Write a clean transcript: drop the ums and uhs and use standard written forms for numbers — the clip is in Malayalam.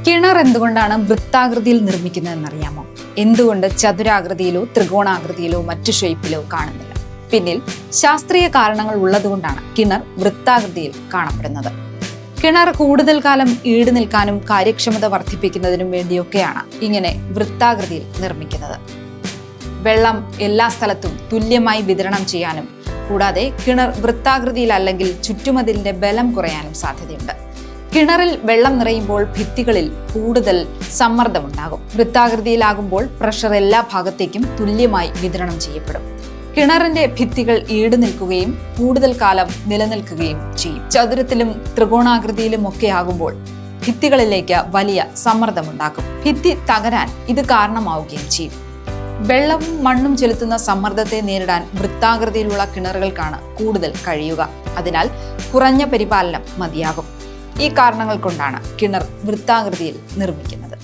കിണർ എന്തുകൊണ്ടാണ് വൃത്താകൃതിയിൽ നിർമ്മിക്കുന്നതെന്നറിയാമോ? എന്തുകൊണ്ട് ചതുരാകൃതിയിലോ ത്രികോണാകൃതിയിലോ മറ്റു ഷേപ്പിലോ കാണുന്നില്ല? പിന്നിൽ ശാസ്ത്രീയ കാരണങ്ങൾ ഉള്ളതുകൊണ്ടാണ് കിണർ വൃത്താകൃതിയിൽ കാണപ്പെടുന്നത്. കിണർ കൂടുതൽ കാലം ഈട് നിൽക്കാനും കാര്യക്ഷമത വർദ്ധിപ്പിക്കുന്നതിനും വേണ്ടിയൊക്കെയാണ് ഇങ്ങനെ വൃത്താകൃതിയിൽ നിർമ്മിക്കുന്നത്. വെള്ളം എല്ലാ സ്ഥലത്തും തുല്യമായി വിതരണം ചെയ്യാനും, കൂടാതെ കിണർ വൃത്താകൃതിയിൽ അല്ലെങ്കിൽ ചുറ്റുമതിലിന്റെ ബലം കുറയാനും സാധ്യതയുണ്ട്. കിണറിൽ വെള്ളം നിറയുമ്പോൾ ഭിത്തികളിൽ കൂടുതൽ സമ്മർദ്ദമുണ്ടാകും. വൃത്താകൃതിയിലാകുമ്പോൾ പ്രഷർ എല്ലാ ഭാഗത്തേക്കും തുല്യമായി വിതരണം ചെയ്യപ്പെടും. കിണറിന്റെ ഭിത്തികൾ ഈട് നിൽക്കുകയും കൂടുതൽ കാലം നിലനിൽക്കുകയും ചെയ്യും. ചതുരത്തിലും ത്രികോണാകൃതിയിലും ഒക്കെ ആകുമ്പോൾ ഭിത്തികളിലേക്ക് വലിയ സമ്മർദ്ദമുണ്ടാക്കും. ഭിത്തി തകരാൻ ഇത് കാരണമാവുകയും ചെയ്യും. വെള്ളവും മണ്ണും ചെലുത്തുന്ന സമ്മർദ്ദത്തെ നേരിടാൻ വൃത്താകൃതിയിലുള്ള കിണറുകൾക്കാണ് കൂടുതൽ കഴിയുക. അതിനാൽ കുറഞ്ഞ പരിപാലനം മതിയാകും. ഈ കാരണങ്ങൾ കൊണ്ടാണ് കിണർ വൃത്താകൃതിയിൽ നിർമ്മിക്കുന്നത്.